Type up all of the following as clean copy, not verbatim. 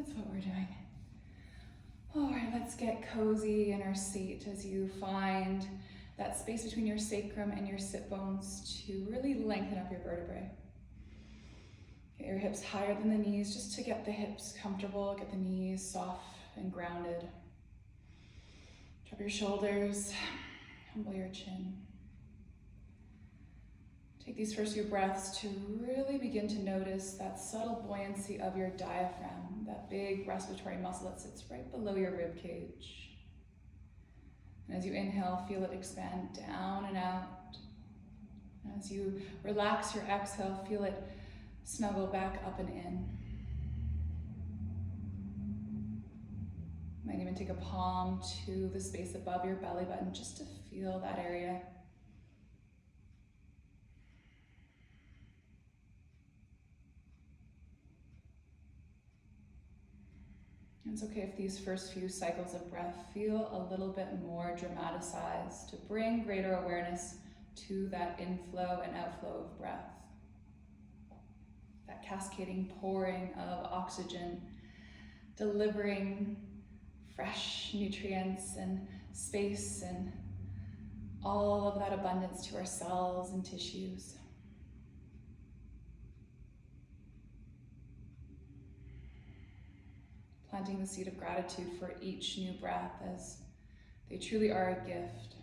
That's what we're doing. All right, let's get cozy in our seat as you find that space between your sacrum and your sit bones to really lengthen up your vertebrae. Get your hips higher than the knees just to get the hips comfortable, get the knees soft and grounded. Drop your shoulders, humble your chin. Take these first few breaths to really begin to notice that subtle buoyancy of your diaphragm, that big respiratory muscle that sits right below your rib cage. And as you inhale, feel it expand down and out. As you relax your exhale, feel it snuggle back up and in. Might even take a palm to the space above your belly button just to feel that area. It's okay if these first few cycles of breath feel a little bit more dramatized to bring greater awareness to that inflow and outflow of breath. That cascading pouring of oxygen, delivering fresh nutrients and space and all of that abundance to our cells and tissues. Planting the seed of gratitude for each new breath as they truly are a gift.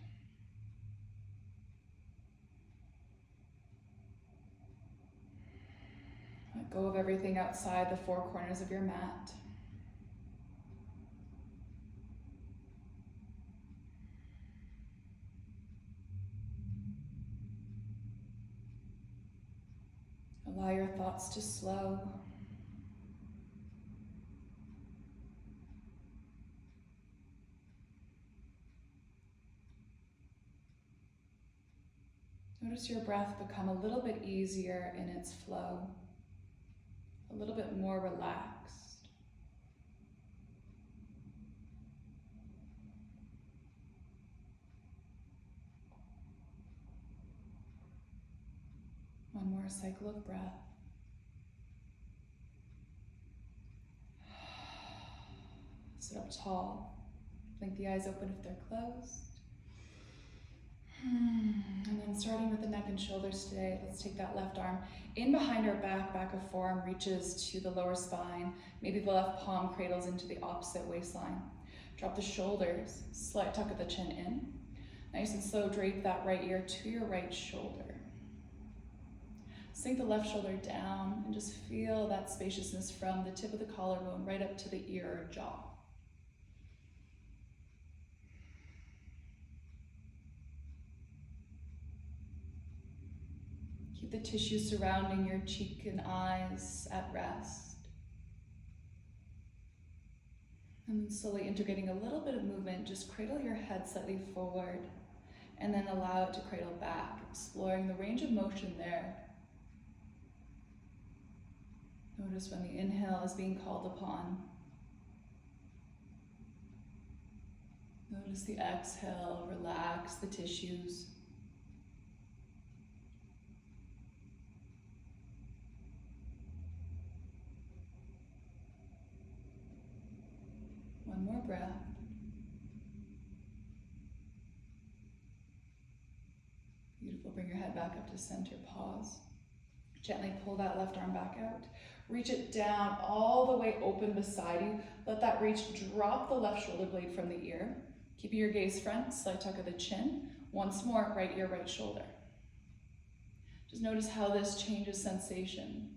Let go of everything outside the four corners of your mat. Allow your thoughts to slow. Notice your breath become a little bit easier in its flow, a little bit more relaxed. One more cycle of breath. Sit up tall. Blink the eyes open if they're closed. And then starting with the neck and shoulders today, let's take that left arm in behind our back, back of forearm reaches to the lower spine. Maybe the left palm cradles into the opposite waistline. Drop the shoulders, slight tuck of the chin in. Nice and slow, drape that right ear to your right shoulder. Sink the left shoulder down and just feel that spaciousness from the tip of the collarbone right up to the ear or jaw. Keep the tissue surrounding your cheek and eyes at rest. And then slowly integrating a little bit of movement, just cradle your head slightly forward and then allow it to cradle back, exploring the range of motion there. Notice when the inhale is being called upon. Notice the exhale, relax the tissues. One more breath. Beautiful, bring your head back up to center, pause. Gently pull that left arm back out. Reach it down all the way open beside you. Let that reach drop the left shoulder blade from the ear. Keeping your gaze front, slight tuck of the chin. Once more, right ear, right shoulder. Just notice how this changes sensation.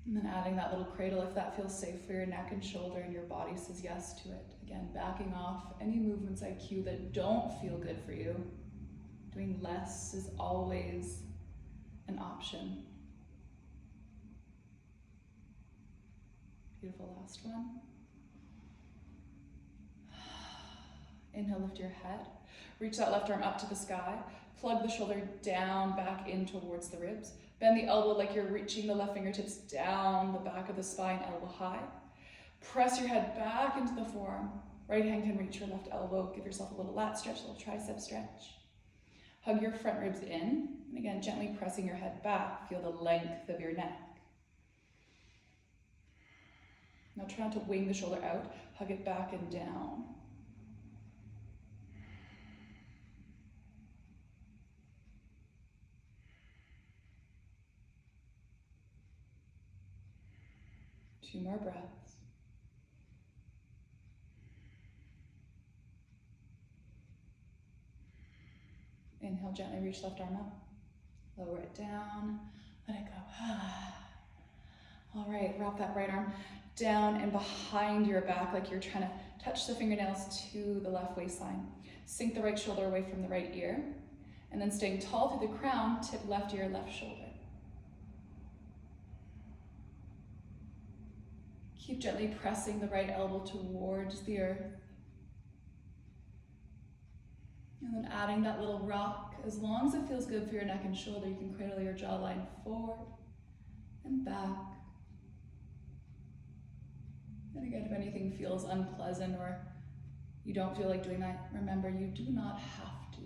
And then adding that little cradle if that feels safe for your neck and shoulder and your body says yes to it. Again, backing off any movements IQ that don't feel good for you. Doing less is always an option. Beautiful, last one. Inhale, lift your head. Reach that left arm up to the sky. Plug the shoulder down, back in towards the ribs. Bend the elbow like you're reaching the left fingertips down the back of the spine, elbow high. Press your head back into the forearm. Right hand can reach your left elbow. Give yourself a little lat stretch, a little tricep stretch. Hug your front ribs in, and again, gently pressing your head back. Feel the length of your neck. Now try not to wing the shoulder out. Hug it back and down. Two more breaths. Inhale, gently reach left arm up. Lower it down, let it go. All right, wrap that right arm down and behind your back like you're trying to touch the fingernails to the left waistline. Sink the right shoulder away from the right ear, and then staying tall through the crown, tip left ear, left shoulder. Keep gently pressing the right elbow towards the earth. And then adding that little rock. As long as it feels good for your neck and shoulder, you can cradle your jawline forward and back. And again, if anything feels unpleasant or you don't feel like doing that, remember, you do not have to.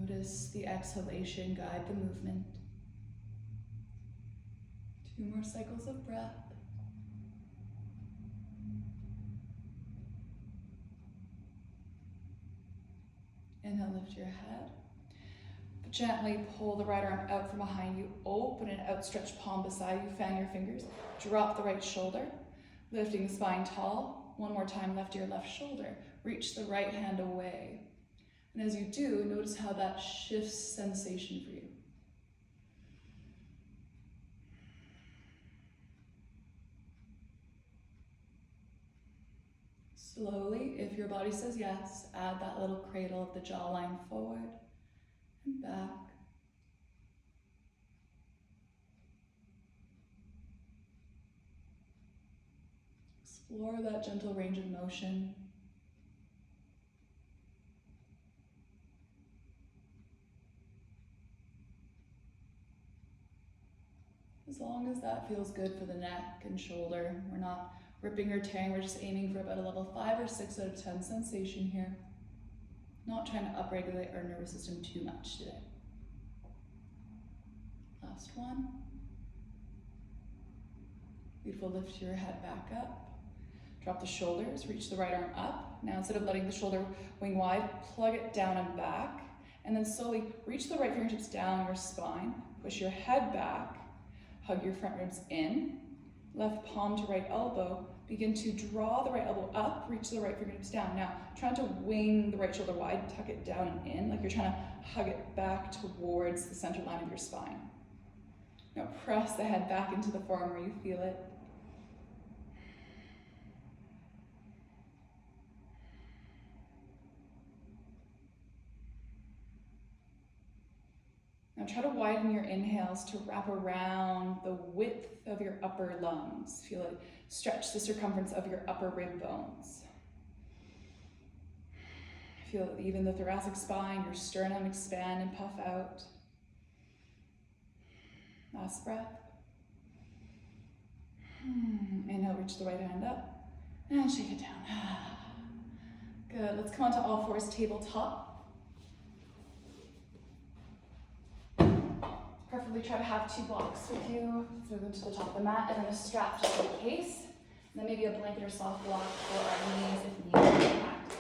Notice the exhalation guide the movement. 2 more cycles of breath. Inhale, lift your head. Gently pull the right arm out from behind you. Open an outstretched palm beside you. Fan your fingers. Drop the right shoulder. Lifting the spine tall. One more time, left ear, left shoulder. Reach the right hand away. And as you do, notice how that shifts sensation for you. Slowly, if your body says yes, add that little cradle of the jawline forward and back. Explore that gentle range of motion. As long as that feels good for the neck and shoulder, we're not ripping or tearing, we're just aiming for about a level 5 or 6 out of 10 sensation here. Not trying to upregulate our nervous system too much today. Last one. Beautiful, lift your head back up. Drop the shoulders, reach the right arm up. Now instead of letting the shoulder wing wide, plug it down and back. And then slowly reach the right fingertips down your spine. Push your head back. Hug your front ribs in. Left palm to right elbow. Begin to draw the right elbow up, reach the right fingertips down. Now, trying to wing the right shoulder wide, tuck it down and in, like you're trying to hug it back towards the center line of your spine. Now, press the head back into the forearm where you feel it. Now try to widen your inhales to wrap around the width of your upper lungs. Feel it stretch the circumference of your upper rib bones. Feel even the thoracic spine, your sternum expand and puff out. Last breath. Inhale, reach the right hand up and shake it down. Good, let's come onto all fours, tabletop. Preferably try to have 2 blocks with you, throw them to the top of the mat, and then a strap just in case. And then maybe a blanket or soft block for our knees if needed in practice.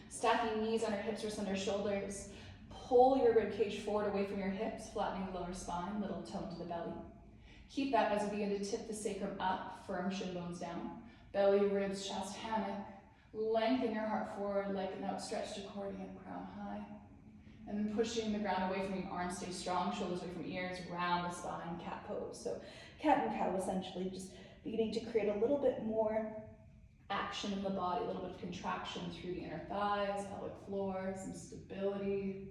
Stacking knees on our hips or under shoulders. Pull your rib cage forward away from your hips, flattening the lower spine, little tone to the belly. Keep that as we begin to tip the sacrum up, firm shin bones down. Belly, ribs, chest, hammock. Lengthen your heart forward like an outstretched accordion, crown high. And then pushing the ground away from your arms, stay strong, shoulders away from ears, round the spine, cat pose. So cat and cow, essentially, just beginning to create a little bit more action in the body, a little bit of contraction through the inner thighs, pelvic floor, some stability.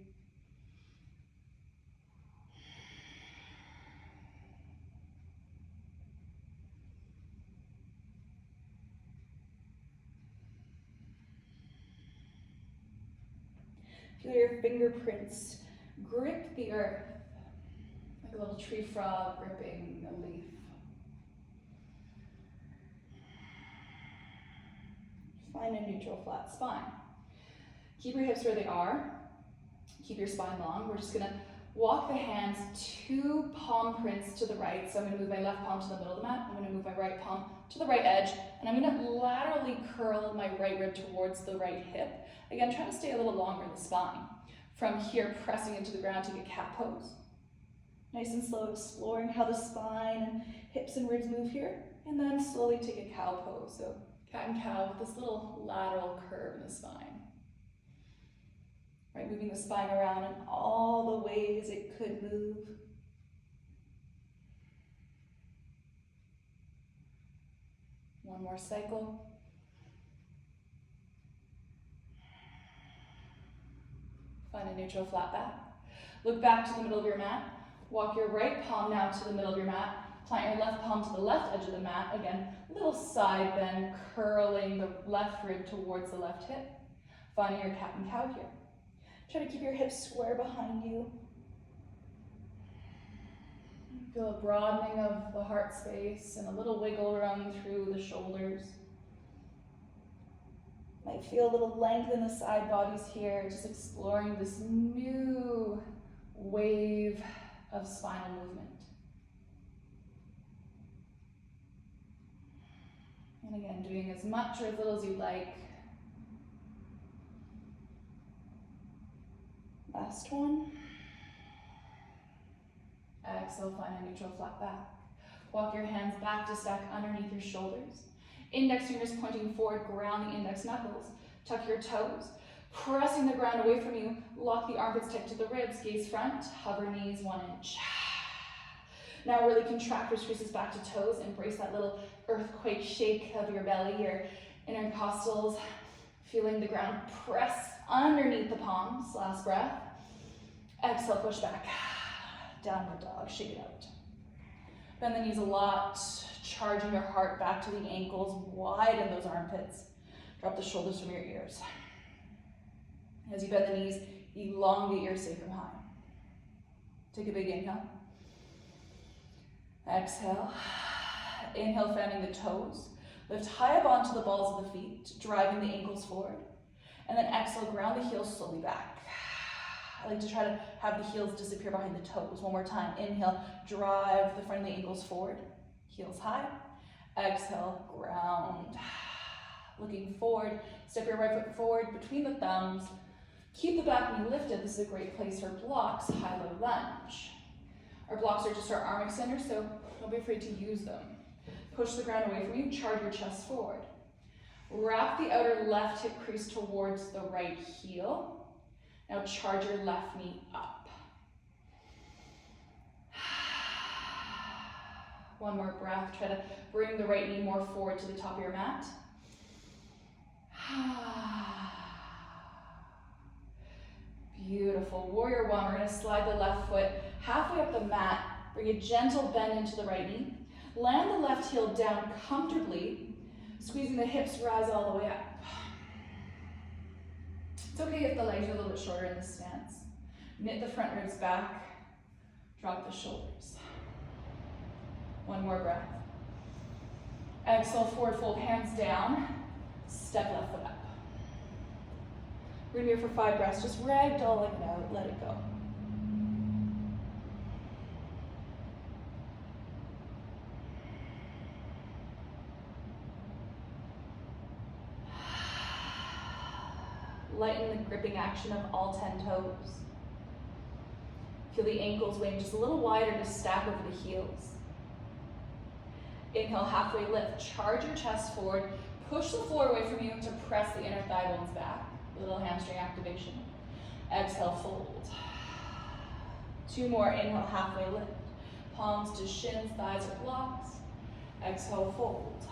Feel your fingerprints grip the earth, like a little tree frog gripping a leaf. Find a neutral flat spine. Keep your hips where they are. Keep your spine long. We're just gonna walk the hands 2 palm prints to the right. So I'm gonna move my left palm to the middle of the mat. I'm gonna move my right palm to the right edge. And I'm gonna laterally curl my right rib towards the right hip. Again, trying to stay a little longer in the spine. From here, pressing into the ground to get cat pose. Nice and slow, exploring how the spine and hips and ribs move here. And then slowly take a cow pose. So cat and cow with this little lateral curve in the spine. Right, moving the spine around in all the ways it could move. One more cycle. Find a neutral flat back. Look back to the middle of your mat. Walk your right palm now to the middle of your mat. Plant your left palm to the left edge of the mat. Again, little side bend, curling the left rib towards the left hip. Finding your cat and cow here. Try to keep your hips square behind you. Feel a broadening of the heart space and a little wiggle run through the shoulders. Might feel a little length in the side bodies here, just exploring this new wave of spinal movement. And again, doing as much or as little as you like. Last one. Exhale, find a neutral flat back. Walk your hands back to stack underneath your shoulders. Index fingers pointing forward, ground the index knuckles. Tuck your toes. Pressing the ground away from you, lock the armpits tight to the ribs, gaze front, hover knees 1 inch. Now really contract creases back to toes, embrace that little earthquake shake of your belly, your intercostals, feeling the ground press underneath the palms. Last breath. Exhale, push back. Downward dog, shake it out. Bend the knees a lot, charging your heart back to the ankles, widen those armpits. Drop the shoulders from your ears. As you bend the knees, elongate your sacrum high. Take a big inhale. Exhale. Inhale, fanning the toes. Lift high up onto the balls of the feet, driving the ankles forward. And then exhale, ground the heels slowly back. I like to try to have the heels disappear behind the toes. One more time. Inhale, drive the front of the ankles forward. Heels high. Exhale, ground. Looking forward, step your right foot forward between the thumbs. Keep the back knee lifted. This is a great place for blocks, high-low lunge. Our blocks are just our arm extenders, so don't be afraid to use them. Push the ground away from you, charge your chest forward. Wrap the outer left hip crease towards the right heel. Now charge your left knee up. One more breath. Try to bring the right knee more forward to the top of your mat. Beautiful. Warrior one. We're going to slide the left foot halfway up the mat. Bring a gentle bend into the right knee. Land the left heel down comfortably, squeezing the hips rise all the way up. It's okay if the legs are a little bit shorter in this stance. Knit the front ribs back. Drop the shoulders. One more breath. Exhale, forward fold, hands down. Step left foot up. We're here for 5 breaths. Just ragdolling it out. Let it go. Lighten the gripping action of all 10 toes. Feel the ankles weighing just a little wider to stack over the heels. Inhale, halfway lift. Charge your chest forward. Push the floor away from you to press the inner thigh bones back. A little hamstring activation. Exhale, fold. 2 more. Inhale, halfway lift. Palms to shins, thighs or blocks. Exhale, fold.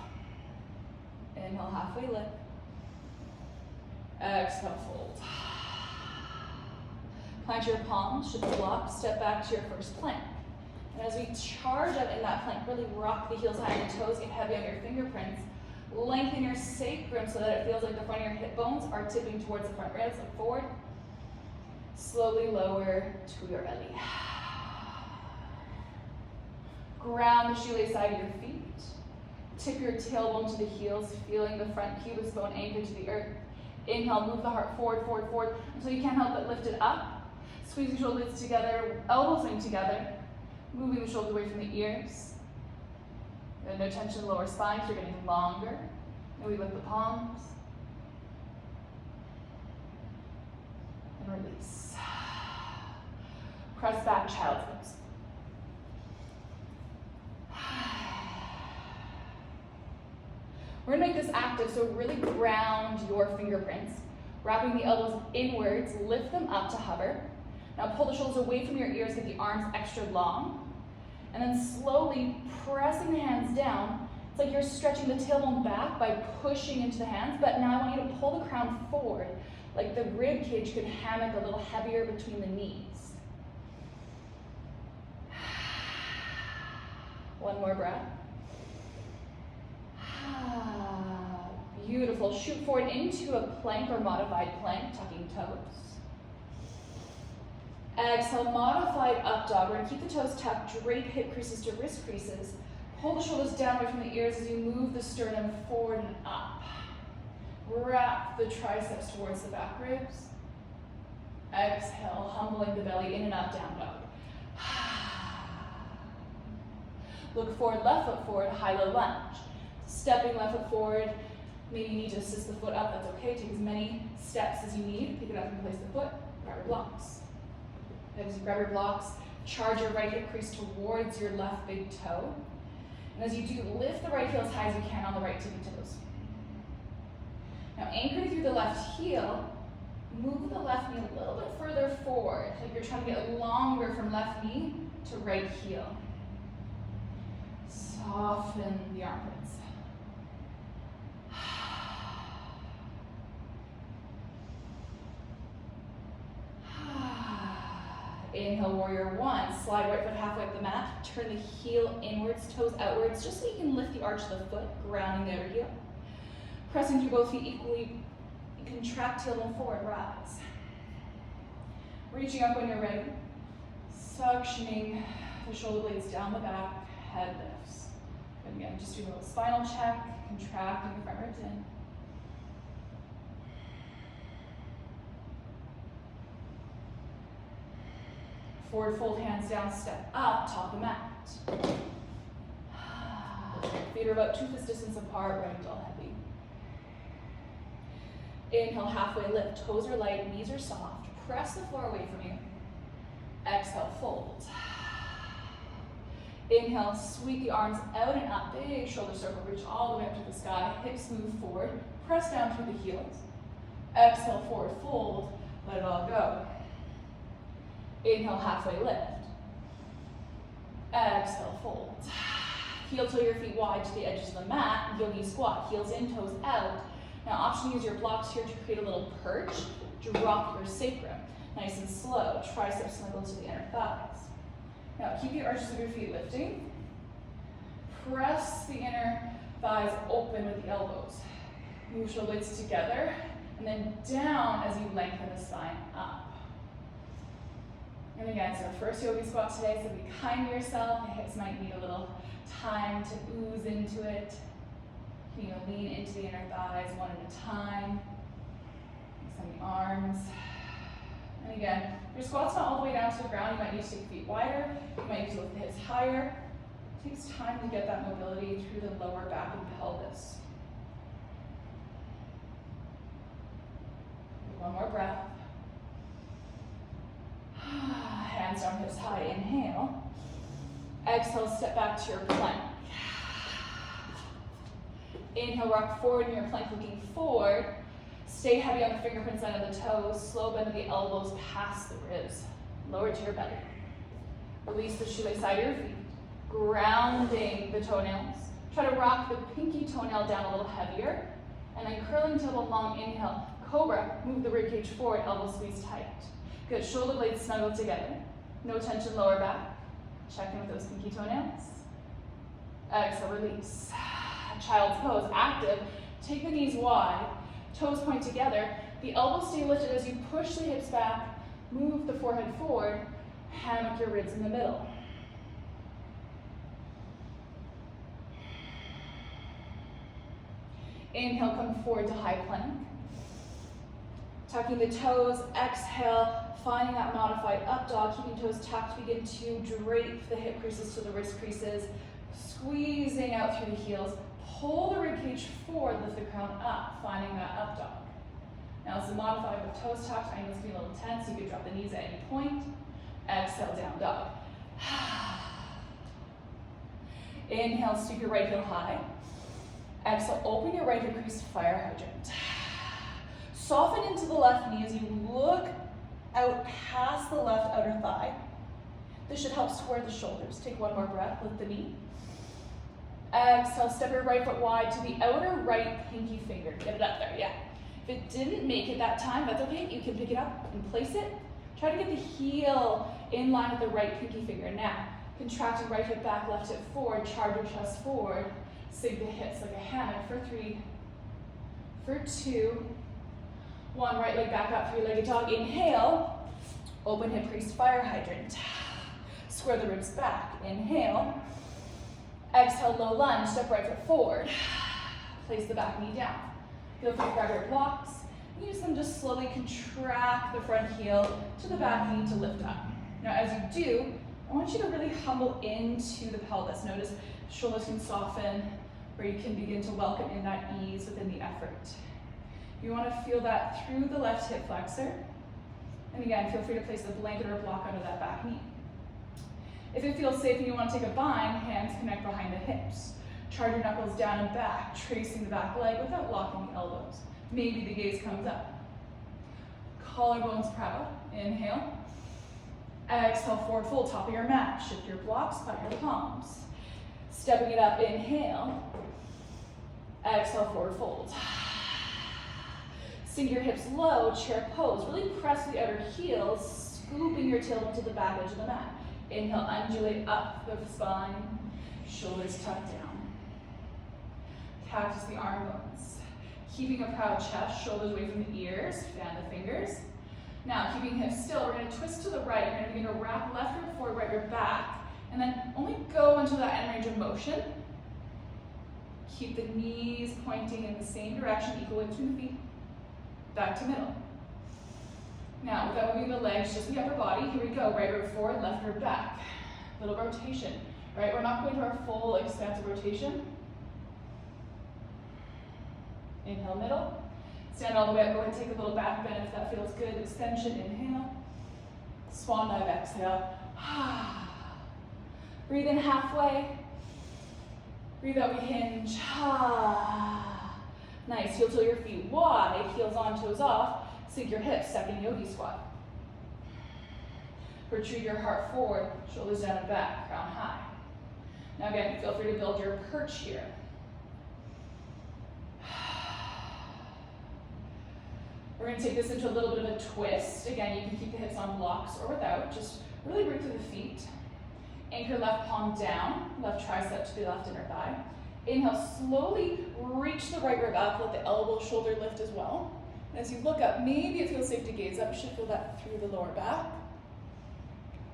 Inhale, halfway lift. Exhale, fold. Plant your palms, shift the block, step back to your first plank. And as we charge up in that plank, really rock the heels high and the toes, get heavy on your fingerprints. Lengthen your sacrum so that it feels like the front of your hip bones are tipping towards the front ribs. Look forward. Slowly lower to your belly. Ground the shoelace side of your feet. Tip your tailbone to the heels, feeling the front pubis bone anchored to the earth. Inhale, move the heart forward, forward, forward, until you can't help but lift it up. Squeeze your shoulders together, elbows wing together, moving the shoulders away from the ears. And no tension in the lower spine, so you're getting longer. And we lift the palms. And release. Press back, child's pose. We're gonna make this active, so really ground your fingerprints. Wrapping the elbows inwards, lift them up to hover. Now pull the shoulders away from your ears, get the arms extra long. And then slowly pressing the hands down. It's like you're stretching the tailbone back by pushing into the hands, but now I want you to pull the crown forward, like the rib cage could hammock a little heavier between the knees. One more breath. Beautiful. Shoot forward into a plank or modified plank, tucking toes. Exhale, modified up dog. We're gonna keep the toes tucked, drape hip creases to wrist creases. Pull the shoulders down away from the ears as you move the sternum forward and up. Wrap the triceps towards the back ribs. Exhale, humbling the belly in and up, down dog. Look forward, left foot forward, high-low lunge. Stepping left foot forward. Maybe you need to assist the foot up, that's okay. Take as many steps as you need. Pick it up and place the foot, grab your blocks. As you grab your blocks, charge your right hip crease towards your left big toe. And as you do, lift the right heel as high as you can on the right tippy toes. Now anchor through the left heel, move the left knee a little bit further forward, like you're trying to get longer from left knee to right heel. Soften the armpits. Inhale, warrior one. Slide right foot halfway up the mat. Turn the heel inwards, toes outwards, just so you can lift the arch of the foot, grounding the outer heel. Pressing through both feet equally. Contract tailbone forward, rise. Reaching up when you're ready. Suctioning the shoulder blades down the back, head lifts. And again, just do a little spinal check, contracting the front ribs in. Forward fold, hands down, step up, top of the mat. Feet are about 2 fist distance apart, ragdoll heavy. Inhale, halfway lift, toes are light, knees are soft. Press the floor away from you. Exhale, fold. Inhale, sweep the arms out and up, big shoulder circle, reach all the way up to the sky. Hips move forward, press down through the heels. Exhale, forward fold, let it all go. Inhale, halfway lift. Exhale, fold. Heel toe your feet wide to the edges of the mat. Yogi squat, heels in, toes out. Now option to use your blocks here to create a little perch. Drop your sacrum. Nice and slow. Triceps snuggle to the inner thighs. Now keep the arches of your feet lifting. Press the inner thighs open with the elbows. Move shoulder blades together. And then down as you lengthen the spine up. And again, so first yogi squat today, so be kind to yourself. The hips might need a little time to ooze into it. You know, lean into the inner thighs one at a time. Extend the arms. And again, your squat's not all the way down to the ground. You might need to take the feet wider. You might need to lift the hips higher. It takes time to get that mobility through the lower back and pelvis. One more breath. Hands down, hips high, inhale. Exhale, step back to your plank. Inhale, rock forward in your plank, looking forward. Stay heavy on the fingerprints under the toes. Slow bend of the elbows past the ribs. Lower to your belly. Release the shoelace side of your feet. Grounding the toenails. Try to rock the pinky toenail down a little heavier. And then curling tailbone long, inhale. Cobra, move the ribcage forward, elbows squeeze tight. Good, shoulder blades snuggle together. No tension lower back. Check in with those pinky toenails. Exhale, release. Child's pose, active. Take the knees wide, toes point together. The elbows stay lifted as you push the hips back, Move the forehead forward, hammock your ribs in the middle. Inhale, come forward to high plank. Tucking the toes, exhale, finding that modified up dog, keeping toes tucked, begin to drape the hip creases to the wrist creases, squeezing out through the heels, pull the ribcage forward, lift the crown up, finding that up dog. Now it's a modified with toes tucked. I know it's being a little tense. You could drop the knees at any point. Exhale, down dog. Inhale, sweep your right heel high. Exhale, open your right hip crease, fire hydrant. Soften into the left knee as you look out past the left outer thigh. This should help square the shoulders. Take one more breath, lift the knee. Exhale, step your right foot wide to the outer right pinky finger. Get it up there, yeah. If it didn't make it that time, that's okay. You can pick it up and place it. Try to get the heel in line with the right pinky finger. Now, contracting right hip back, left hip forward, charge your chest forward. Sink the hips like a hammock for 3, for 2, 1. Right leg back up, 3-legged dog. Inhale, open hip crease, fire hydrant. Square the ribs back. Inhale. Exhale, low lunge, step right foot forward. Place the back knee down. Feel free to grab your blocks. Use them to slowly contract the front heel to the back knee to lift up. Now as you do, I want you to really humble into the pelvis. Notice shoulders can soften, where you can begin to welcome in that ease within the effort. You want to feel that through the left hip flexor. And again, feel free to place a blanket or a block under that back knee. If it feels safe and you want to take a bind, hands connect behind the hips. Charge your knuckles down and back, tracing the back leg without locking the elbows. Maybe the gaze comes up. Collarbones proud. Inhale. Exhale, forward fold, top of your mat. Shift your blocks, plant your palms. Stepping it up, inhale. Exhale, forward fold. Sink your hips low, chair pose. Really press the outer heels, scooping your tailbone to the back edge of the mat. Inhale, undulate up the spine, shoulders tucked down. Cactus the arm bones. Keeping a proud chest, shoulders away from the ears, fan the fingers. Now, keeping hips still, we're going to twist to the right. We're going to begin to wrap left rib forward, right rib back, and then only go until that end range of motion. Keep the knees pointing in the same direction, equal width between the feet. Back to middle. Now, without moving the legs, just the upper body, here we go. Right rib forward, left rib back. Little rotation, right? We're not going to our full expansive rotation. Inhale, middle. Stand all the way up. Go ahead and take a little back bend if that feels good. Extension, inhale. Swan dive, exhale. Breathe in halfway. Breathe out, we hinge. Nice. Heel to your feet wide. Heels on, toes off. Sink your hips. Second yogi squat. Protrude your heart forward. Shoulders down and back. Crown high. Now again, feel free to build your perch here. We're going to take this into a little bit of a twist. Again, you can keep the hips on blocks or without. Just really root through the feet. Anchor left palm down, left tricep to the left inner thigh. Inhale, slowly reach the right rib up, let the elbow shoulder lift as well. As you look up, maybe it feels safe to gaze up. You should feel that through the lower back.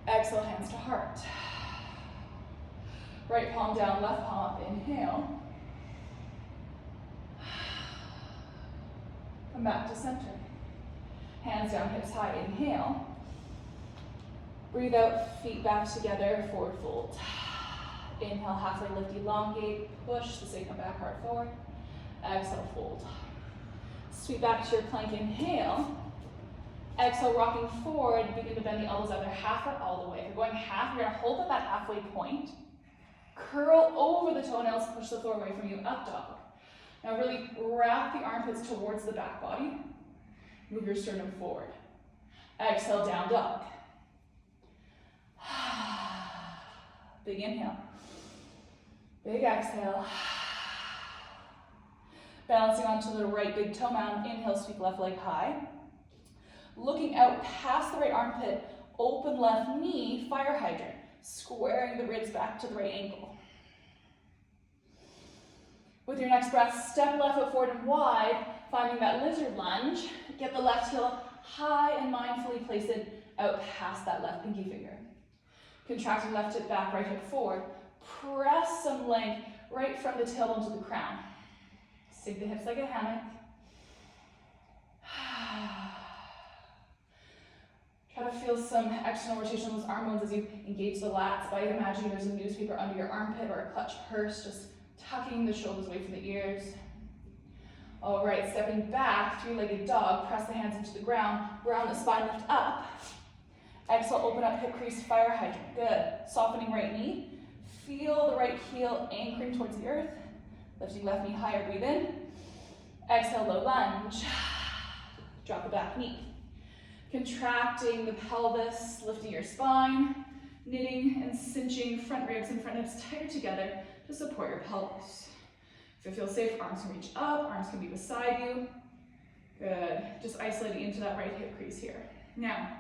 Exhale, hands to heart. Right palm down, left palm up, inhale. Come back to center. Hands down, hips high, inhale. Breathe out, feet back together, forward fold. Inhale, halfway lift, elongate, push the sacrum back, heart forward. Exhale, fold. Sweep back to your plank, inhale. Exhale, rocking forward, begin to bend the elbows either half or all the way. If you're going half, you're gonna hold at that halfway point. Curl over the toenails, push the floor away from you, up dog. Now really wrap the armpits towards the back body. Move your sternum forward. Exhale, down dog. Big inhale. Big exhale. Balancing onto the right big toe mound. Inhale, sweep left leg high. Looking out past the right armpit, open left knee, fire hydrant. Squaring the ribs back to the right ankle. With your next breath, step left foot forward and wide, finding that lizard lunge. Get the left heel high and mindfully place it out past that left pinky finger. Contracting left hip back, right hip forward. Press some length right from the tailbone to the crown. Sink the hips like a hammock. Try to feel some external rotation of those arm bones as you engage the lats by imagining there's a newspaper under your armpit or a clutch purse, just tucking the shoulders away from the ears. All right, stepping back, three-legged dog, press the hands into the ground, round the spine, lift up. Exhale, open up, hip crease, fire hydrant. Good. Softening right knee. Feel the right heel anchoring towards the earth. Lifting left knee higher, breathe in. Exhale, low lunge. Drop the back knee. Contracting the pelvis, lifting your spine, knitting and cinching front ribs and front hips tighter together to support your pelvis. If it feels safe, arms can reach up, arms can be beside you. Good. Just isolating into that right hip crease here. Now,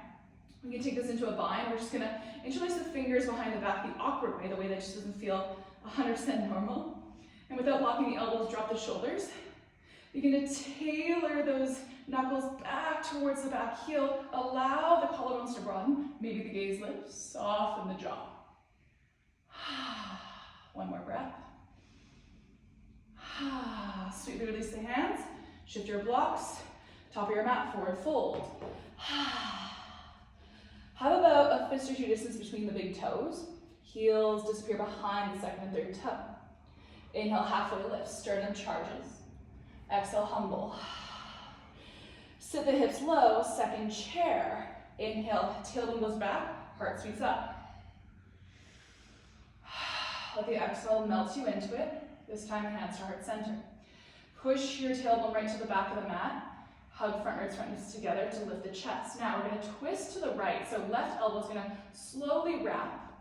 we can take this into a bind. We're just gonna interlace the fingers behind the back the awkward way, the way that just doesn't feel 100% normal. And without locking the elbows, drop the shoulders. You're gonna tailor those knuckles back towards the back heel. Allow the collarbones to broaden. Maybe the gaze lifts, soften the jaw. One more breath. Sweetly release the hands. Shift your blocks. Top of your mat, forward fold. How about a fist or two distance between the big toes? Heels disappear behind the second and third toe. Inhale, halfway lift, sternum charges. Exhale, humble. Sit the hips low, second chair. Inhale, tailbone goes back, heart sweeps up. Let the exhale melt you into it. This time, hands to heart center. Push your tailbone right to the back of the mat. Hug front ribs, front hips together to lift the chest. Now we're gonna twist to the right. So left elbow's gonna slowly wrap.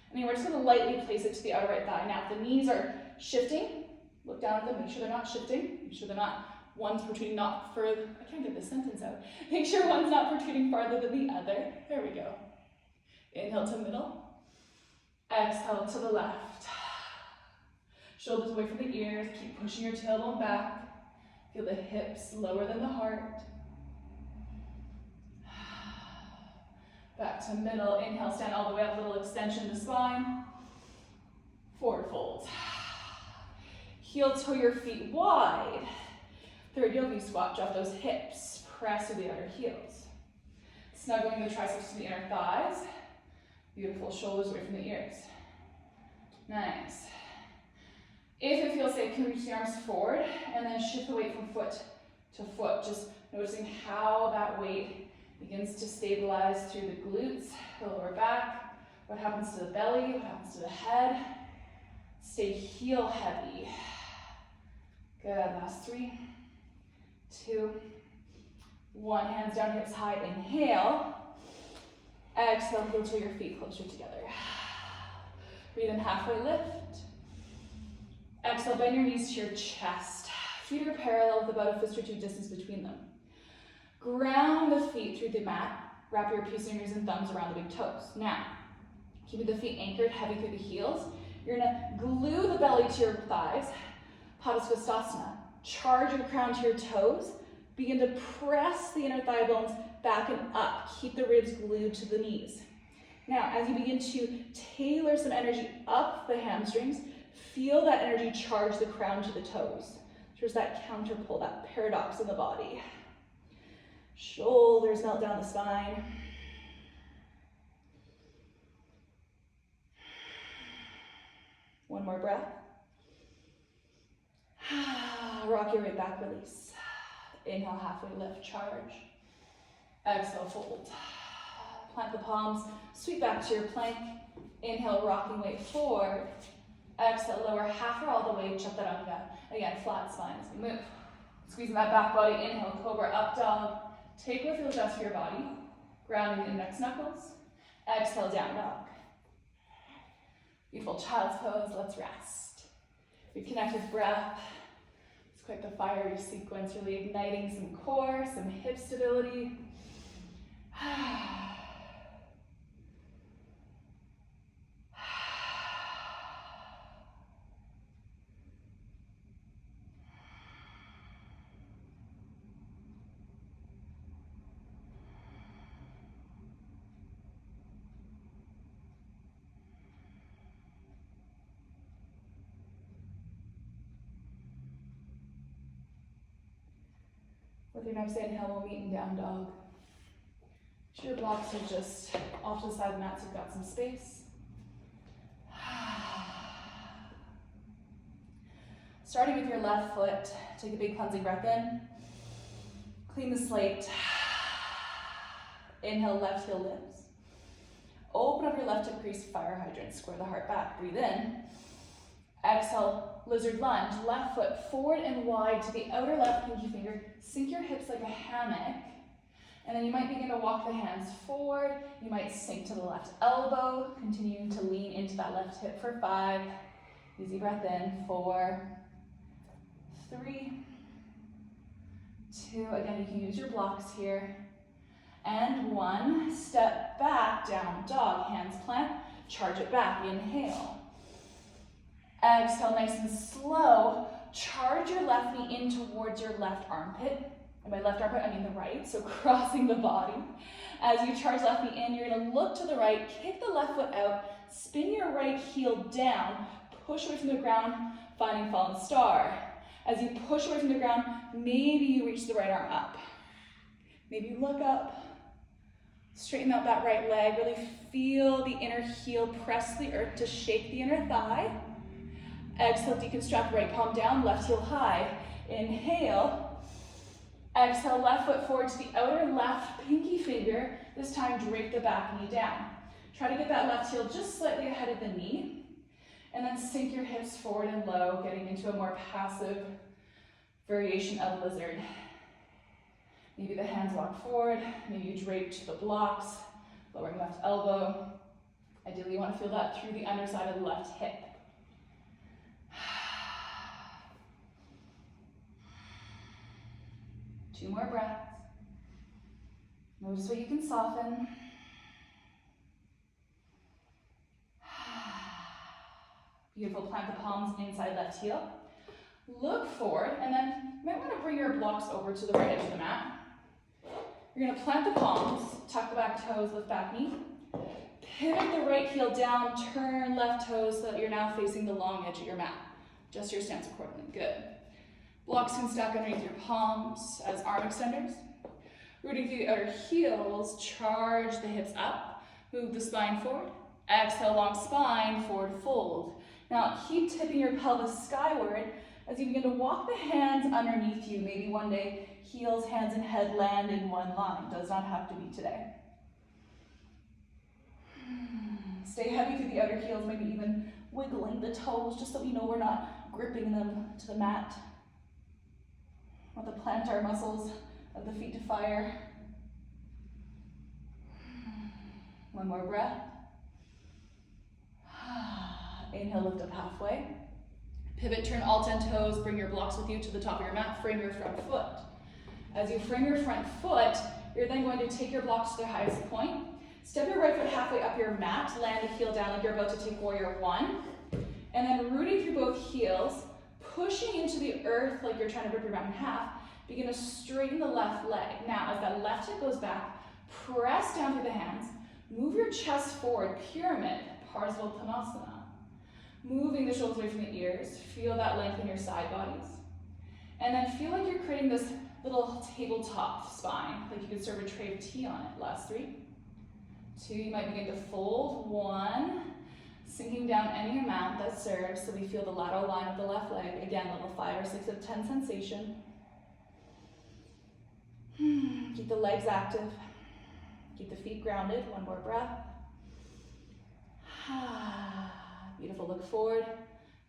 And then we're just gonna lightly place it to the outer right thigh. Now if the knees are shifting, look down at them, make sure they're not shifting. Make sure they're not, one's protruding not further, I can't get this sentence out. Make sure one's not protruding farther than the other. There we go. Inhale to middle. Exhale to the left. Shoulders away from the ears, keep pushing your tailbone back. Feel the hips lower than the heart. Back to middle. Inhale, stand all the way up, little extension to spine. Forward fold. Heel toe your feet wide. Third yogi squat, drop those hips. Press through the outer heels. Snuggling the triceps to the inner thighs. Beautiful, shoulders away from the ears. Nice. If it feels safe, you can reach the arms forward and then shift the weight from foot to foot. Just noticing how that weight begins to stabilize through the glutes, the lower back. What happens to the belly? What happens to the head? Stay heel heavy. Good, last 3, 2, 1. Hands down, hips high, inhale. Exhale, heel to your feet closer together. Breathe in, halfway lift. Exhale, bend your knees to your chest. Feet are parallel with about a fist or two distance between them. Ground the feet through the mat. Wrap your peace fingers and thumbs around the big toes. Now, keeping the feet anchored heavy through the heels, you're gonna glue the belly to your thighs. Padasvastasana. Charge your crown to your toes. Begin to press the inner thigh bones back and up. Keep the ribs glued to the knees. Now, as you begin to tailor some energy up the hamstrings, feel that energy charge the crown to the toes. There's that counter pull, that paradox in the body. Shoulders melt down the spine. One more breath. Rock your way back, release. Inhale, halfway lift, charge. Exhale, fold. Plant the palms, sweep back to your plank. Inhale, rocking weight forward. Exhale, lower half or all the way, chaturanga. Again, flat spine as we move. Squeezing that back body, inhale, cobra, up dog. Take what feels best for your body. Grounding the index knuckles. Exhale, down dog. Beautiful child's pose, let's rest. Reconnect with breath. It's quite the fiery sequence, really igniting some core, some hip stability. With your next inhale, we'll meet in down dog. So your blocks are just off to the side of the mat so you've got some space. Starting with your left foot, take a big cleansing breath in. Clean the slate. Inhale, left heel lifts. Open up your left hip crease, fire hydrant. Square the heart back. Breathe in. Exhale, lizard lunge. Left foot forward and wide to the outer left pinky finger. Sink your hips like a hammock. And then you might begin to walk the hands forward. You might sink to the left elbow, continuing to lean into that left hip for 5. Easy breath in. 4, 3, 2. Again, you can use your blocks here. And 1. Step back, down dog. Hands plant. Charge it back. Inhale. Exhale, nice and slow. Charge your left knee in towards your left armpit. And by left armpit, I mean the right, so crossing the body. As you charge left knee in, you're gonna look to the right, kick the left foot out, spin your right heel down, push away from the ground, finding fallen star. As you push away from the ground, maybe you reach the right arm up. Maybe you look up, straighten out that right leg, really feel the inner heel press the earth to shake the inner thigh. Exhale, deconstruct, right palm down, left heel high. Inhale. Exhale, left foot forward to the outer left pinky finger. This time, drape the back knee down. Try to get that left heel just slightly ahead of the knee. And then sink your hips forward and low, getting into a more passive variation of lizard. Maybe the hands walk forward. Maybe you drape to the blocks, lowering left elbow. Ideally, you want to feel that through the underside of the left hip. 2 more breaths. Notice what you can soften. Beautiful, plant the palms inside left heel. Look forward, and then you might want to bring your blocks over to the right edge of the mat. You're going to plant the palms, tuck the back toes, lift back knee. Pivot the right heel down, turn left toes so that you're now facing the long edge of your mat. Adjust your stance accordingly. Good. Blocks can stack underneath your palms as arm extenders. Rooting through the outer heels, charge the hips up, move the spine forward. Exhale, long spine, forward fold. Now keep tipping your pelvis skyward as you begin to walk the hands underneath you. Maybe one day heels, hands, and head land in one line. Does not have to be today. Stay heavy through the outer heels, maybe even wiggling the toes just so we know we're not gripping them to the mat. Want the plantar muscles of the feet to fire. 1 more breath. Inhale, lift up halfway. Pivot, turn all 10 toes, bring your blocks with you to the top of your mat, frame your front foot. As you frame your front foot, you're then going to take your blocks to their highest point. Step your right foot halfway up your mat, land the heel down like you're about to take warrior 1. And then rooting through both heels, pushing into the earth like you're trying to rip your mat in half, begin to straighten the left leg. Now, as that left hip goes back, press down through the hands, move your chest forward, pyramid, Parsvottanasana. Moving the shoulders away from the ears, feel that length in your side bodies. And then feel like you're creating this little tabletop spine, like you could serve a tray of tea on it. Last 3, 2, you might begin to fold. 1, sinking down any amount that serves so we feel the lateral line of the left leg. Again, level 5 or 6 of 10 sensation. Keep the legs active. Keep the feet grounded. 1 more breath. Beautiful, look forward.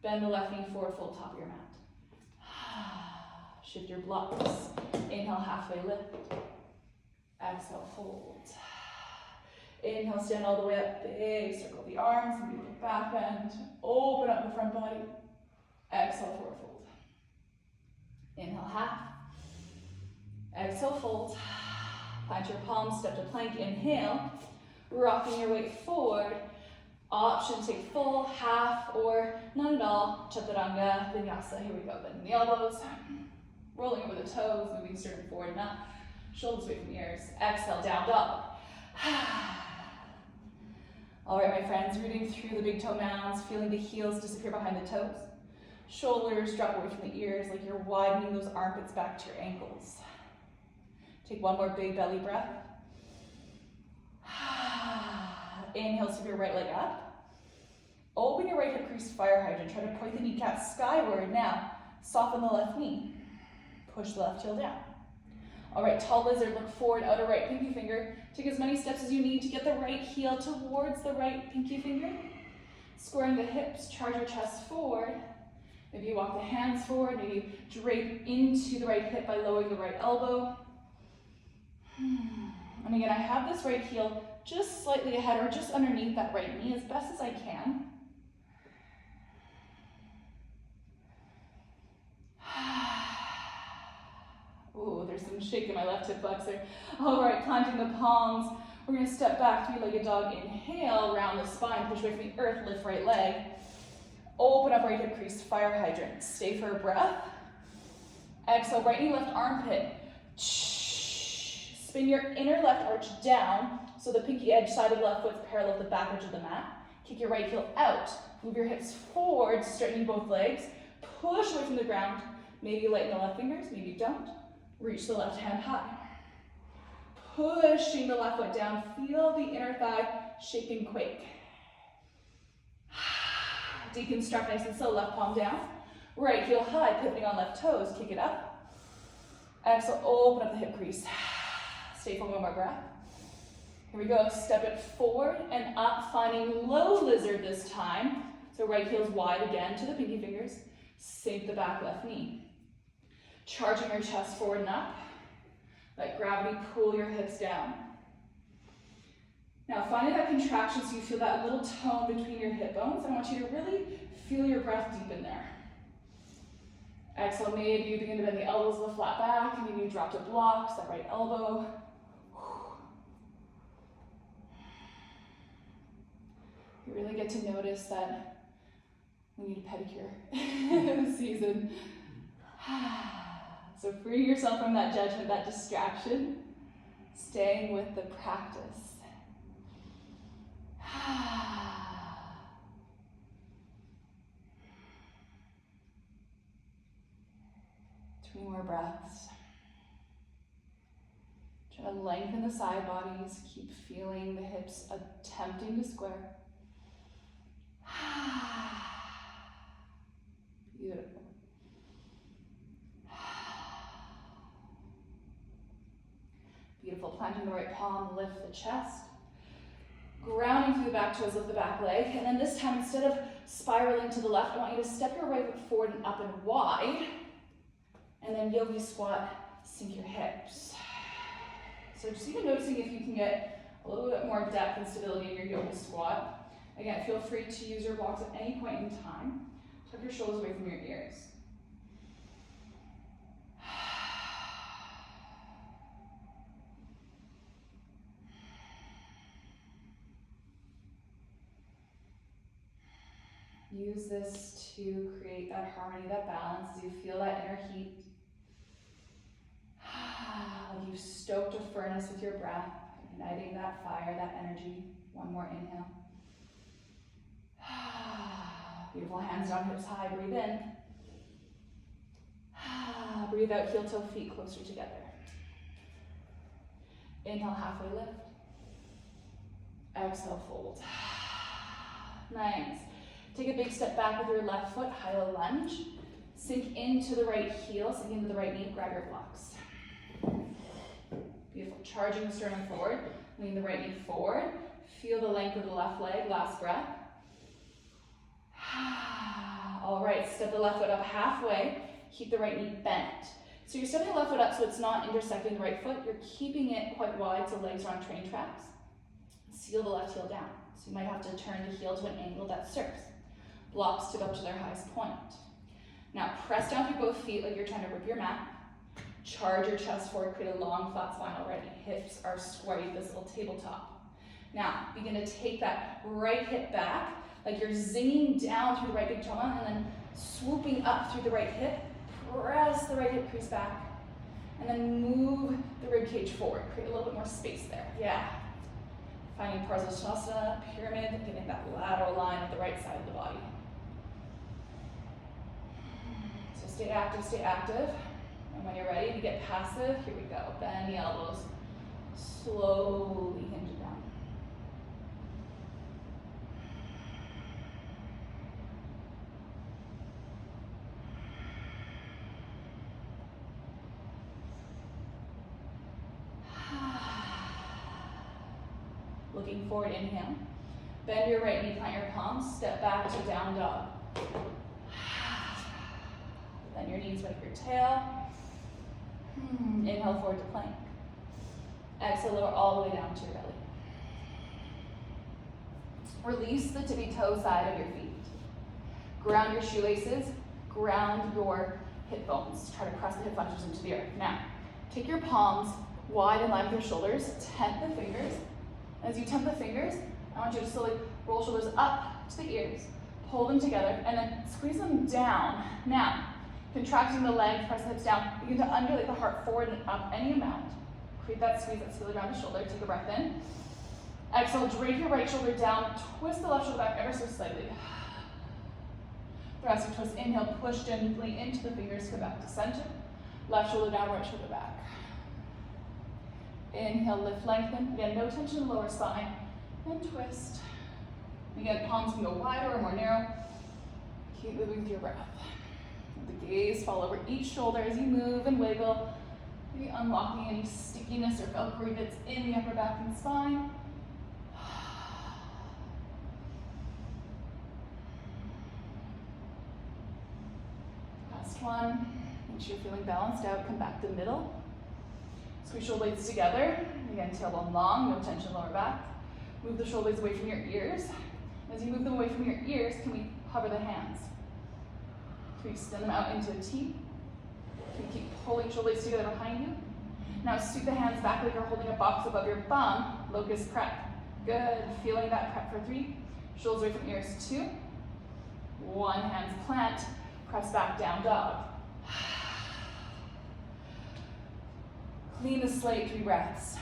Bend the left knee forward, fold top of your mat. Shift your blocks. Inhale, halfway lift. Exhale, fold. Inhale, stand all the way up, big circle the arms, beautiful back bend. Open up the front body. Exhale, forward fold. Inhale, half. Exhale, fold. Plant your palms, step to plank, inhale. Rocking your weight forward. Option, take full, half, or none at all. Chaturanga, Vinyasa, here we go. Bend the elbows. Rolling over the toes, moving sternum forward, not shoulders away from the ears. Exhale, down dog. All right, my friends, rooting through the big toe mounds, feeling the heels disappear behind the toes. Shoulders drop away from the ears like you're widening those armpits back to your ankles. Take one more big belly breath. Inhale, sweep your right leg up. Open your right hip crease, fire hydrant. Try to point the kneecap skyward. Now, soften the left knee. Push the left heel down. All right, tall lizard, look forward, outer right pinky finger. Take as many steps as you need to get the right heel towards the right pinky finger. Squaring the hips, charge your chest forward. Maybe you walk the hands forward, maybe you drape into the right hip by lowering the right elbow. And again, I have this right heel just slightly ahead or just underneath that right knee as best as I can. Ooh, there's some shake in my left hip flexor. All right, planting the palms. We're gonna step back, three-legged dog. Inhale, round the spine, push away from the earth, lift right leg. Open up right hip crease, fire hydrant. Stay for a breath. Exhale, right knee, left armpit. Spin your inner left arch down, so the pinky edge side of the left foot's parallel to the back edge of the mat. Kick your right heel out. Move your hips forward, straightening both legs. Push away from the ground. Maybe you lighten the left fingers, maybe you don't. Reach the left hand high. Pushing the left foot down. Feel the inner thigh shake and quake. Deconstruct nice and slow, left palm down. Right heel high, pivoting on left toes. Kick it up. Exhale, open up the hip crease. Stay for one more breath. Here we go, step it forward and up, finding low lizard this time. So right heel's wide again to the pinky fingers. Sink the back left knee. Charging your chest forward and up. Let gravity pull your hips down. Now finding that contraction so you feel that little tone between your hip bones. I want you to really feel your breath deep in there. Exhale, maybe you begin to bend the elbows with a flat back. Maybe you drop to blocks, that right elbow. You really get to notice that we need a pedicure this season. So free yourself from that judgment, that distraction, staying with the practice. 3 more breaths. Try to lengthen the side bodies, keep feeling the hips attempting to square. Beautiful. Beautiful. Planting the right palm, lift the chest. Grounding through the back toes, lift the back leg. And then this time, instead of spiraling to the left, I want you to step your right foot forward and up and wide. And then yogi squat, sink your hips. So just even noticing if you can get a little bit more depth and stability in your yoga squat. Again, feel free to use your blocks at any point in time. Tuck your shoulders away from your ears. Use this to create that harmony, that balance, as you feel that inner heat. You've stoked a furnace with your breath, igniting that fire, that energy. One more inhale. Beautiful, hands down, hips high, breathe in. Breathe out, heel toe feet closer together. Inhale, halfway lift. Exhale, fold. Nice. Take a big step back with your left foot, high-low lunge. Sink into the right heel, sink into the right knee, grab your blocks. Beautiful, charging the sternum forward, lean the right knee forward. Feel the length of the left leg, last breath. All right, step the left foot up halfway, keep the right knee bent. So you're stepping the left foot up so it's not intersecting the right foot, you're keeping it quite wide so legs are on train tracks. Seal the left heel down. So you might have to turn the heel to an angle that serves. Blocks to up to their highest point. Now press down through both feet like you're trying to rip your mat. Charge your chest forward, create a long flat spine already. Hips are square, this little tabletop. Now begin to take that right hip back, like you're zinging down through the right big toe and then swooping up through the right hip. Press the right hip crease back, and then move the rib cage forward. Create a little bit more space there. Yeah. Finding Parsvasana, pyramid, getting that lateral line with the right side of the body. So stay active, stay active. And when you're ready to get passive, here we go. Bend the elbows. Slowly hinge it down. Looking forward, inhale. Bend your right knee, plant your palms, step back to down dog. Bend your knees, wake your tail. Inhale forward to plank. Exhale, lower all the way down to your belly. Release the tippy toe side of your feet. Ground your shoelaces, ground your hip bones. Try to press the hip flexors into the earth. Now, take your palms wide in line with your shoulders, tent the fingers. As you tent the fingers, I want you to slowly roll shoulders up to the ears, pull them together, and then squeeze them down. Now, contracting the legs, press the hips down. Begin to undulate the heart forward and up any amount. Create that squeeze that's really around the shoulder. Take a breath in. Exhale, drape your right shoulder down, twist the left shoulder back ever so slightly. Thoracic twist, inhale, push gently into the fingers, come back to center. Left shoulder down, right shoulder back. Inhale, lift, lengthen. Again, no tension in the lower spine. And twist. Again, palms can go wider or more narrow. Keep moving with your breath. Let the gaze fall over each shoulder as you move and wiggle. Maybe unlocking any stickiness or velcro that's in the upper back and spine. Last one. Make sure you're feeling balanced out. Come back to middle. Squeeze shoulder blades together. Again, tailbone long, no tension lower back. Move the shoulder blades away from your ears. As you move them away from your ears, can we hover the hands? Can we extend them out into a T? Can we keep pulling shoulder blades together behind you? Now sweep the hands back like you're holding a box above your bum. Locust prep. Good. Feeling that prep for 3. Shoulders away from ears. 2. 1. Hands plant. Press back down dog. Clean the slate, 3 breaths.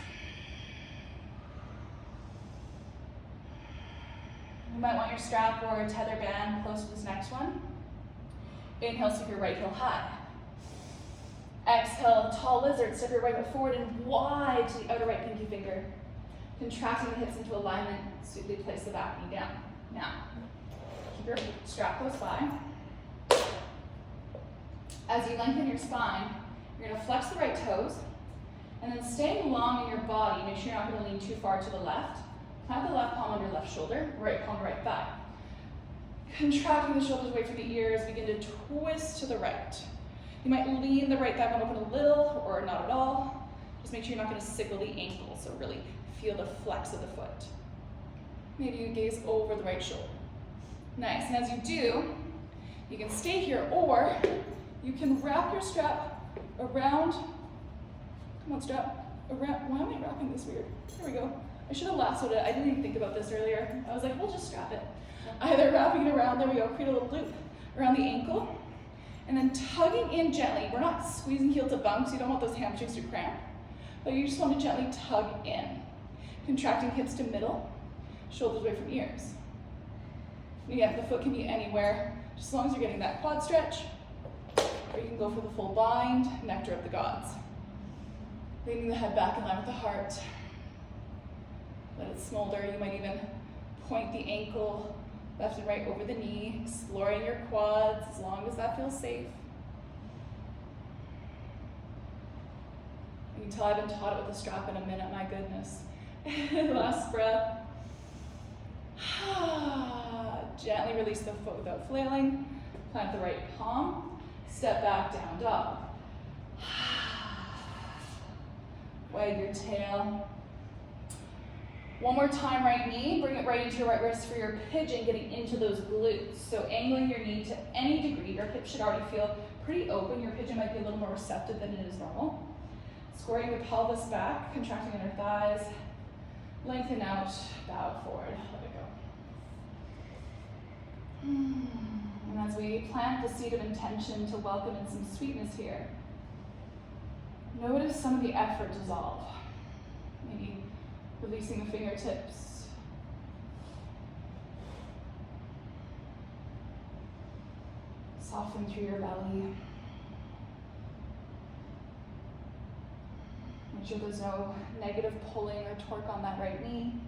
You might want your strap or tether band close to this next one. Inhale, sweep your right heel high. Exhale, tall lizard, step your right foot forward and wide to the outer right pinky finger. Contracting the hips into alignment, sweetly place the back knee down. Now, keep your strap close by. As you lengthen your spine, you're gonna flex the right toes, and then staying long in your body, make sure you're not gonna lean too far to the left. Plant the left palm on your left shoulder, right palm to right thigh. Contracting the shoulders away from the ears, begin to twist to the right. You might lean the right thigh bone open a little or not at all. Just make sure you're not gonna sickle the ankle, so really feel the flex of the foot. Maybe you gaze over the right shoulder. Nice, and as you do, you can stay here or you can wrap your strap around, come on strap, around, why am I wrapping this weird? Here we go. I should have lassoed it, I didn't even think about this earlier. I was like, we'll just strap it. Either wrapping it around, there we go, create a little loop around the ankle, and then tugging in gently. We're not squeezing heel to bum, so you don't want those hamstrings to cramp, but you just want to gently tug in. Contracting hips to middle, shoulders away from ears. Again, the foot can be anywhere, just as long as you're getting that quad stretch, or you can go for the full bind, nectar of the gods. Leaning the head back in line with the heart. Let it smolder. You might even point the ankle left and right over the knee, exploring your quads as long as that feels safe. You can tell I haven't taught it with a strap in a minute, my goodness. Last breath. Gently release the foot without flailing. Plant the right palm. Step back, down dog. Wag your tail. One more time, right knee, bring it right into your right wrist for your pigeon, getting into those glutes. So angling your knee to any degree, your hips should already feel pretty open. Your pigeon might be a little more receptive than it is normal. Squaring your pelvis back, contracting inner thighs. Lengthen out, bow forward, let it go. And as we plant the seed of intention to welcome in some sweetness here, notice some of the effort dissolve. Maybe releasing the fingertips. Soften through your belly. Make sure there's no negative pulling or torque on that right knee.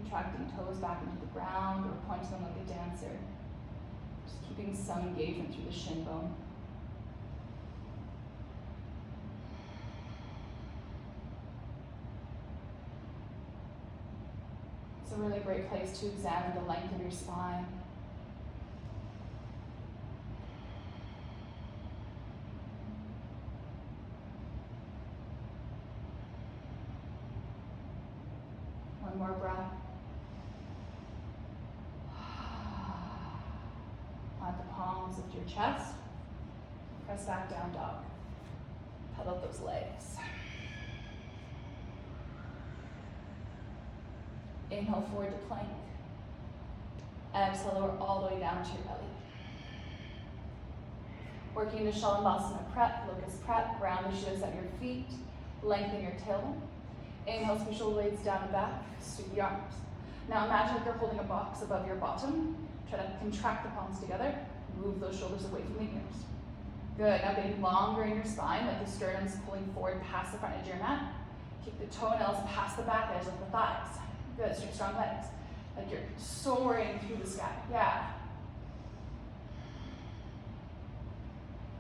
Contracting toes back into the ground or pointing them like a dancer. Just keeping some engagement through the shin bone. It's a really great place to examine the length of your spine. One more breath. Plant the palms of your chest. Press back down dog. Pedal those legs. Inhale forward to plank. Exhale, lower all the way down to your belly. Working the Shalanbhasana prep, locust prep, ground the shins at your feet, lengthen your tailbone. Inhale, squeeze shoulder blades down and back, sweep the arms. Now imagine like you're holding a box above your bottom. Try to contract the palms together, move those shoulders away from the ears. Good, now getting longer in your spine, like the sternum's pulling forward past the front edge of your mat. Keep the toenails past the back edge of the thighs. Good, strong legs. Like you're soaring through the sky, yeah.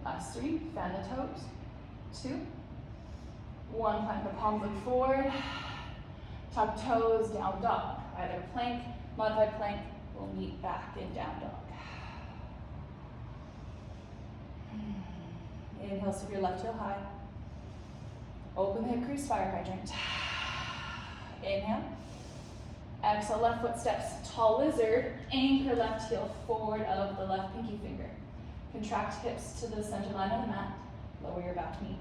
Last 3, fan the toes. 2, 1, plant the palms, look forward. Tuck toes, down dog. Either plank, modified plank, we'll meet back in down dog. Inhale, sweep your left heel high. Open the hip crease, fire hydrant. Inhale. Exhale, left foot steps, tall lizard. Anchor left heel forward of the left pinky finger. Contract hips to the center line of the mat. Lower your back knee.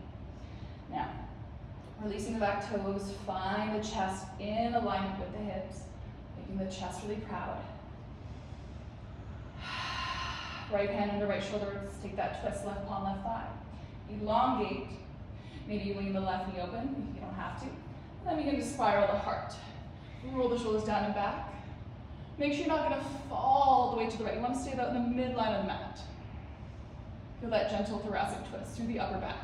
Now, releasing the back toes, find the chest in alignment with the hips, making the chest really proud. Right hand under right shoulder, let's take that twist, left palm, left thigh. Elongate. Maybe you wing the left knee open if you don't have to. Then begin to spiral the heart. Roll the shoulders down and back. Make sure you're not going to fall all the way to the right. You want to stay about in the midline of the mat. Feel that gentle thoracic twist through the upper back.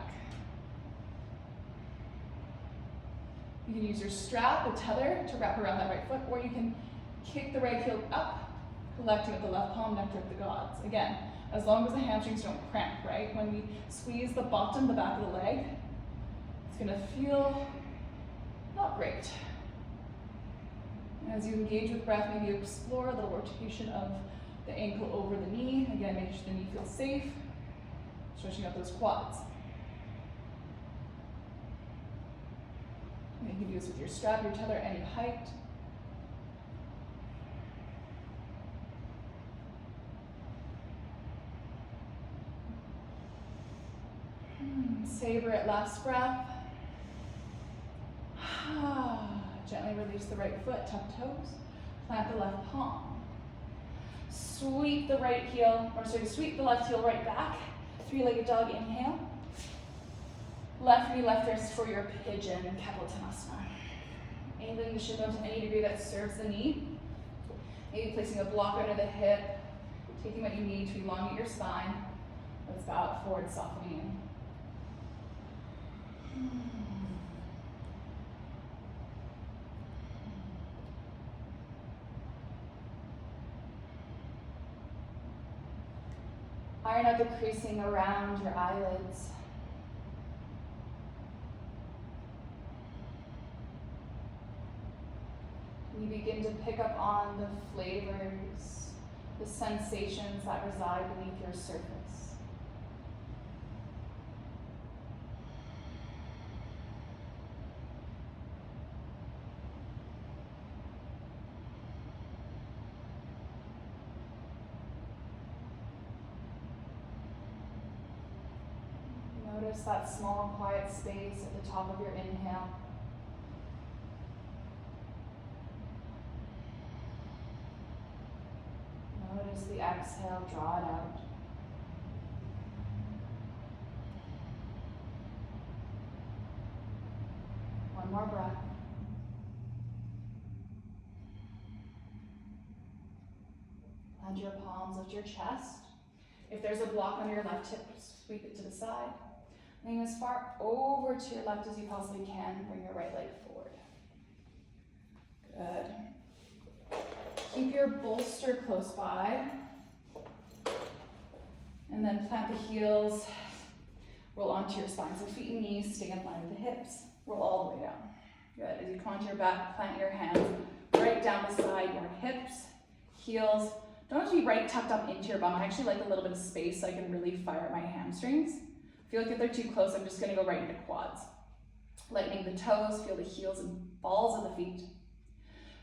You can use your strap, the tether, to wrap around that right foot, or you can kick the right heel up, collecting with the left palm, nectar of the gods. Again, as long as the hamstrings don't cramp, right? When we squeeze the bottom, the back of the leg, it's gonna feel not great. As you engage with breath, maybe you explore a little rotation of the ankle over the knee. Again, make sure the knee feels safe, stretching out those quads. You can do this with your strap, your tether, any height. Savor it, last breath. Gently release the right foot, tuck toes. Plant the left palm. Sweep the right heel, sweep the left heel right back. 3-legged dog, inhale. Left knee, left wrist for your pigeon, Kapaltanasana. Angling the shin bone to any degree that serves the knee. Maybe placing a block under the hip, taking what you need to elongate your spine. Let's bow out forward, softening in. Iron out the creasing around your eyelids. You begin to pick up on the flavors, the sensations that reside beneath your surface. Notice that small, quiet space at the top of your inhale. Notice the exhale, draw it out. One more breath. Land your palms, lift your chest. If there's a block on your left hip, sweep it to the side. Lean as far over to your left as you possibly can. Bring your right leg forward. Good. Keep your bolster close by. And then plant the heels. Roll onto your spine. So feet and knees stay in line with the hips. Roll all the way down. Good. As you come onto your back, plant your hands right down beside your hips, heels. Don't have to be right tucked up into your bum. I actually like a little bit of space so I can really fire at my hamstrings. Feel like if they're too close, I'm just gonna go right into quads. Lightening the toes, feel the heels and balls of the feet.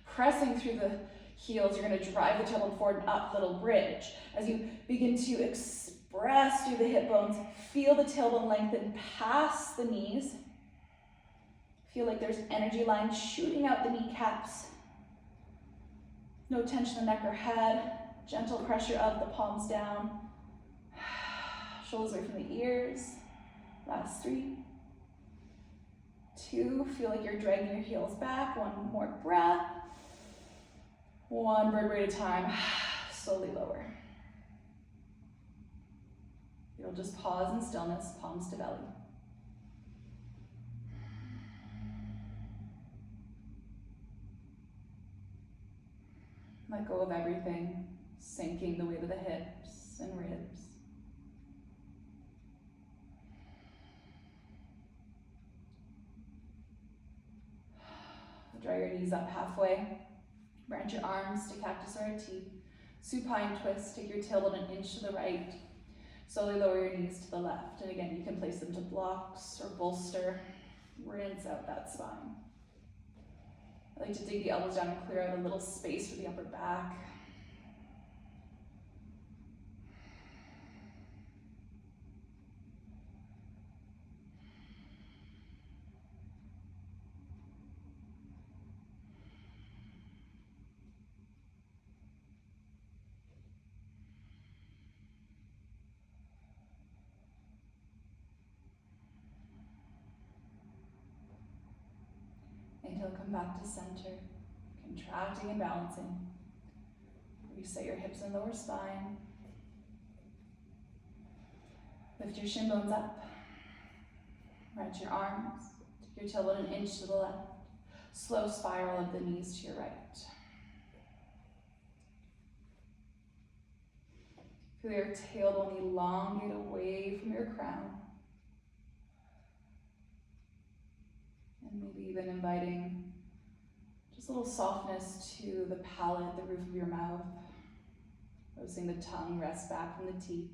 Pressing through the heels, you're gonna drive the tailbone forward and up, little bridge. As you begin to express through the hip bones, feel the tailbone lengthen past the knees. Feel like there's energy lines shooting out the kneecaps. No tension in the neck or head. Gentle pressure of the palms down. Shoulders away from the ears. Last 3, 2. Feel like you're dragging your heels back. One more breath. One vertebrae at a time. Slowly lower. You'll just pause in stillness, palms to belly. Let go of everything, sinking the weight of the hips and ribs. Draw your knees up halfway. Branch your arms to cactus or a T. Supine twist, take your tailbone an inch to the right. Slowly lower your knees to the left. And again, you can place them to blocks or bolster. Rinse out that spine. I like to dig the elbows down and clear out a little space for the upper back. Inhale, come back to center. Contracting and balancing. Reset your hips and lower spine. Lift your shin bones up. Wrench your arms. Take your tailbone an inch to the left. Slow spiral of the knees to your right. Feel your tailbone elongate away from your crown. And maybe even inviting just a little softness to the palate, the roof of your mouth. Noticing the tongue rest back from the teeth.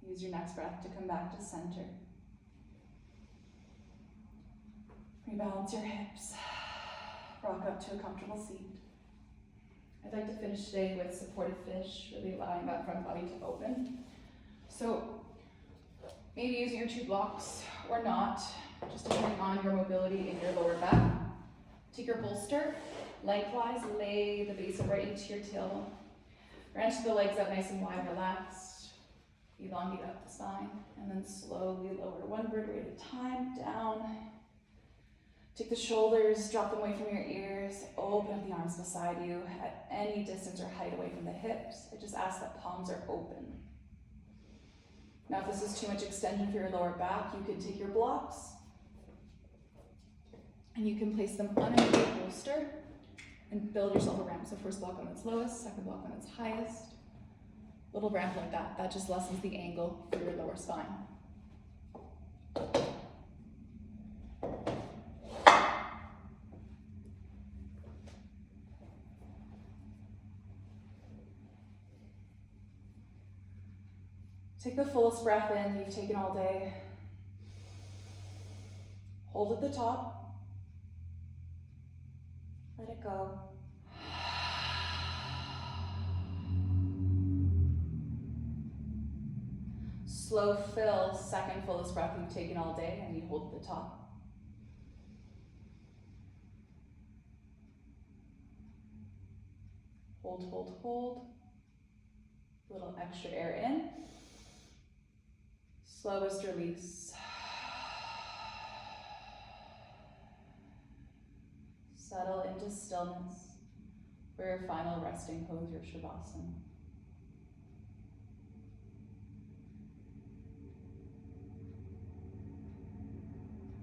Use your next breath to come back to center. Rebalance your hips. Rock up to a comfortable seat. I'd like to finish today with supported fish, really allowing that front body to open. So maybe using your 2 blocks or not, just depending on your mobility in your lower back. Take your bolster, likewise lay the base of right into your tailbone. Branch the legs out nice and wide, relaxed. Elongate up the spine, and then slowly lower 1 vertebrae at a time, down. Take the shoulders, drop them away from your ears, open up the arms beside you at any distance or height away from the hips. I just ask that palms are open. Now if this is too much extension for your lower back, you can take your blocks and you can place them underneath your bolster and build yourself a ramp. So first block on its lowest, second block on its highest. Little ramp like that, that just lessens the angle for your lower spine. Take the fullest breath in you've taken all day. Hold at the top. Let it go. Slow fill, second fullest breath you've taken all day, and you hold at the top. Hold, hold, hold. A little extra air in. Slowest release. Settle into stillness for your final resting pose, your Shavasana.